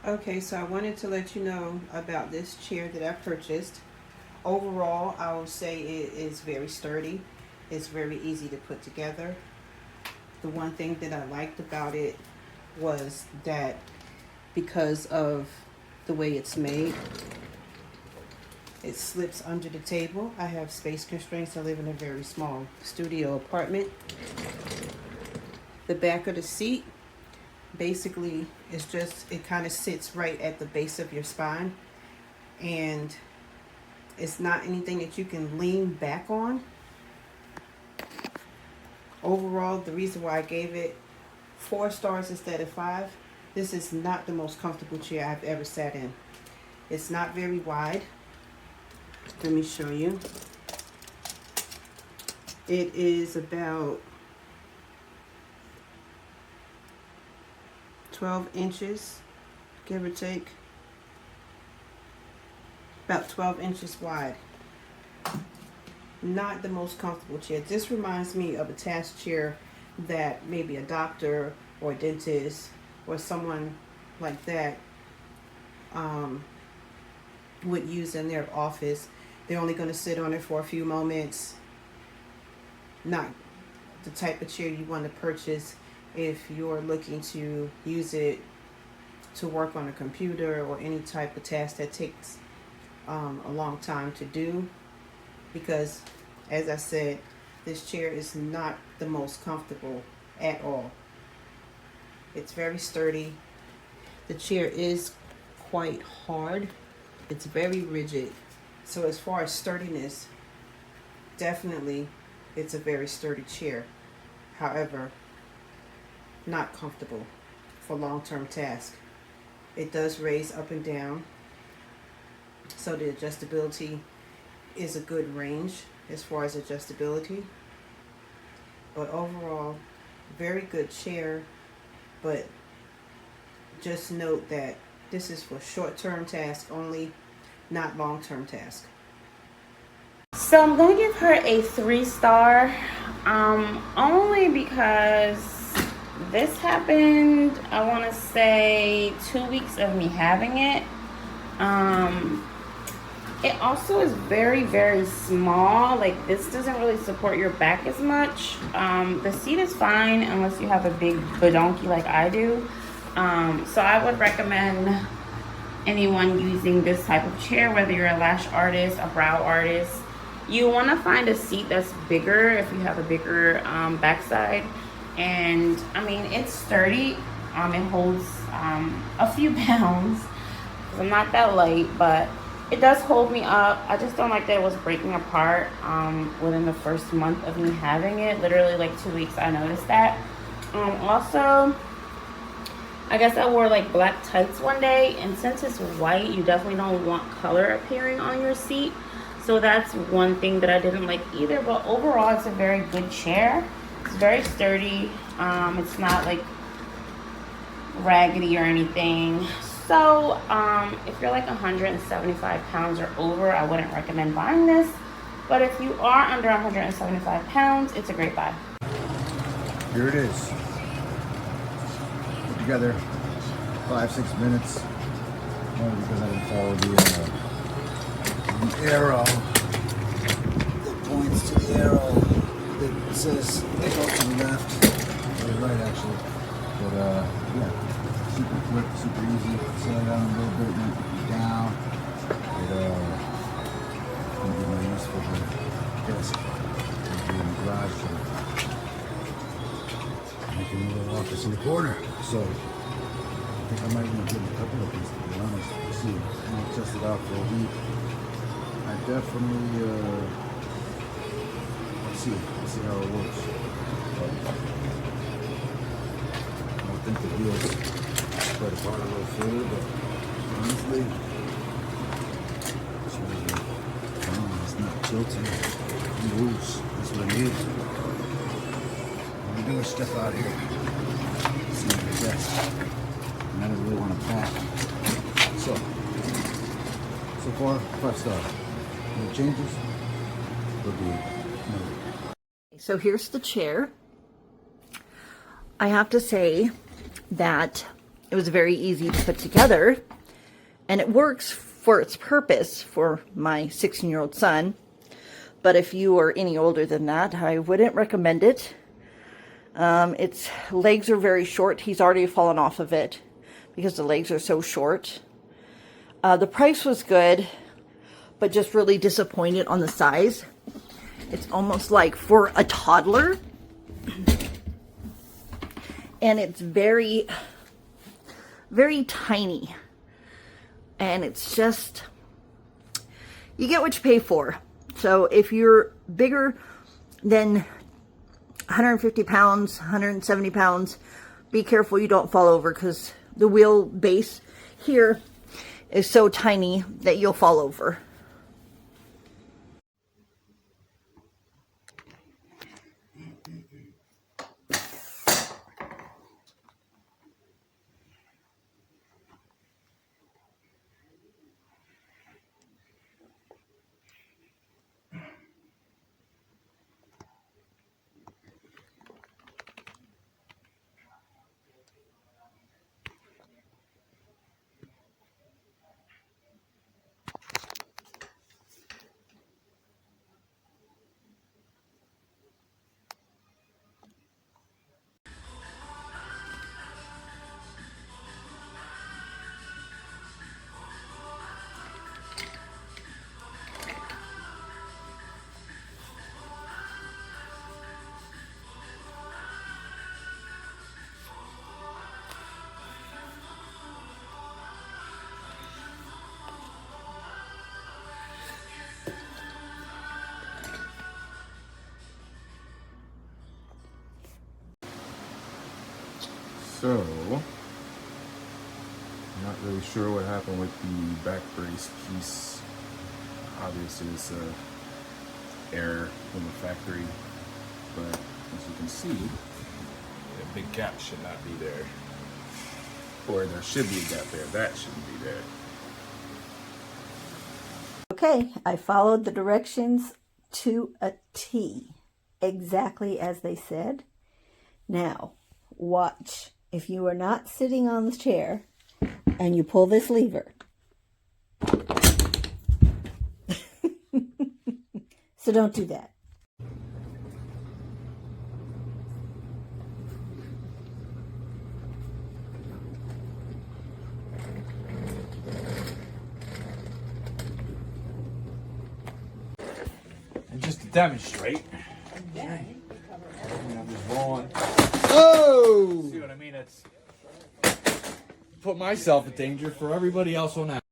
Okay, so I wanted to let you know about this chair that I purchased. Overall, I will say it is very sturdy. It's very easy to put together. The one thing that I liked about it was that because of the way it's made, it slips under the table. I have space constraints. I live in a very small studio apartment. The back of the seat basically is just, it kind of sits right at the base of your spine, and it's not anything that you can lean back on. Overall, the reason why I gave it 4 stars instead of 5, this is not the most comfortable chair I've ever sat in. It's not very wide. Let me show you. It is about 12 inches, give or take. About 12 inches wide. Not the most comfortable chair. This reminds me of a task chair that maybe a doctor or a dentist or someone like that would use in their office. They're only going to sit on it for a few moments. Not the type of chair you want to purchase if you're looking to use it to work on a computer or any type of task that takes a long time to do. Because, as I said, this chair is not the most comfortable at all. It's very sturdy. The chair is quite hard. It's very rigid. So as far as sturdiness, definitely it's a very sturdy chair. However, not comfortable for long-term tasks. It does raise up and down, so the adjustability is a good range as far as adjustability. But overall, very good chair, but just note that this is for short-term tasks only, not long-term tasks. So I'm gonna give her a 3-star, only because this happened, I want to say 2 weeks of me having it. It also is very, very small. Like, this doesn't really support your back as much. The seat is fine unless you have a big badonkey like I do. So I would recommend anyone using this type of chair, whether you're a lash artist, a brow artist, you want to find a seat that's bigger if you have a bigger backside. And I mean, it's sturdy. It holds a few pounds. I'm not that light, but it does hold me up. I just don't like that it was breaking apart within the first month of me having it. Literally like 2 weeks I noticed that. Also, I guess I wore like black tights one day, and since it's white, you definitely don't want color appearing on your seat. So that's one thing that I didn't like either. But overall, it's a very good chair. It's very sturdy. It's not like raggedy or anything. So if you're like 175 pounds or over, I wouldn't recommend buying this. But if you are under 175 pounds, it's a great buy. Here it is. Put together 5-6 minutes. Only because I didn't follow the arrow. That points to the arrow that says go to the left. Or the right, actually. But yeah. Super quick, super easy. Slow down a little bit, not down. It can be my use for the desk. In the garage, so making a little office in the corner. So I think I might even give a couple of these, to be honest. We'll see. I'm gonna test it out for a week. I definitely let's see how it works. But I don't think the wheels spread apart a little further, but honestly, it's not tilting. It moves. That's what it needs. I'm doing stuff out here. See the desk. And I don't really want to back. So far, 5-star. Any changes? Will be no. So here's the chair. I have to say that It was very easy to put together, and it works for its purpose for my 16-year-old son. But if you are any older than that, I wouldn't recommend it. Its legs are very short. He's already fallen off of it because the legs are so short. The price was good, but just really disappointed on the size. It's almost like for a toddler. And it's very, very tiny. And it's just, you get what you pay for. So if you're bigger than 150 pounds, 170 pounds, be careful you don't fall over, because the wheel base here is so tiny that you'll fall over. So, I'm not really sure what happened with the back brace piece. Obviously, it's a error from the factory, but as you can see, that big gap should not be there. Or there should be a gap there. That shouldn't be there. Okay, I followed the directions to a T, exactly as they said. Now, watch. If you are not sitting on the chair and you pull this lever, so don't do that. And just to demonstrate, I'm just rolling. Oh! See what I mean? It's put myself in danger for everybody else on that.